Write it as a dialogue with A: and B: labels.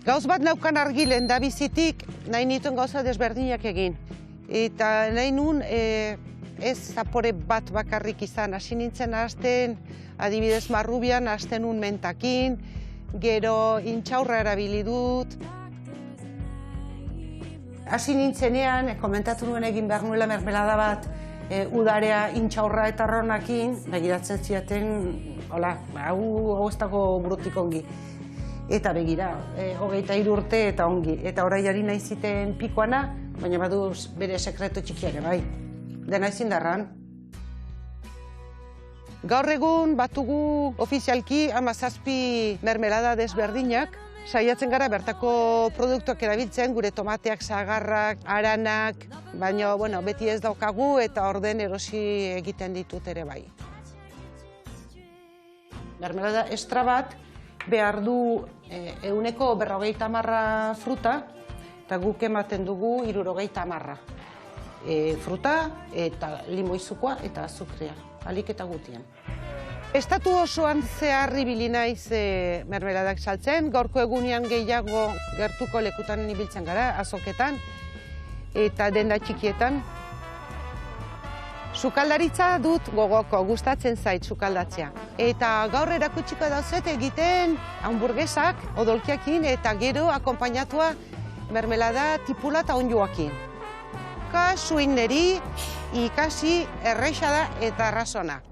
A: Gauz bat naukan argilen da bizitik, nahi nituen gauza desberdinak egin. Eta nahi nun ez zapore bat bakarrik izan. Hasi nintzen hasten, adibidez Marrubian hasten nun mentakin, gero intxaurra erabili dut. Hasi nintzenean, komentatu nuen egin behar nuela mermelada bat, udarea intxaurra eta arraunakin, begiratzen ziaten, hola, hau ez dago burutik ongi. Eta begira, 23 urte eta ongi. Eta orai ari nahi ziten pikoana, baina baduz bere sekretu txikiare, bai. Dena ezin darran. Gaur egun batugu ofizialki 17 mermelada desberdinak. Saiatzen gara bertako produktuak erabiltzen, gure tomateak, sagarrak, aranak, baina beti ez daukagu eta orden erosi egiten ditut ere bai. Mermelada estra bat behar du 150 fruta, eta guk ematen dugu 60. Fruta eta limoizukoa eta azukrea, alik eta gutien. Estatu osoan zehar ibili naiz mermeladak saltzen, gaurko egunean gehiago gertuko lekutan ibiltzen gara, azoketan eta denda txikietan. Sukaldaritza dut gogoko, gustatzen zait sukaldatzea. Eta gaur erakutsiko dauzet egiten hamburguesak odolkiakin eta gero akonpainatua mermelada tipula eta onjuakin. Kasuin neri ikasi erraixa da eta arrazona.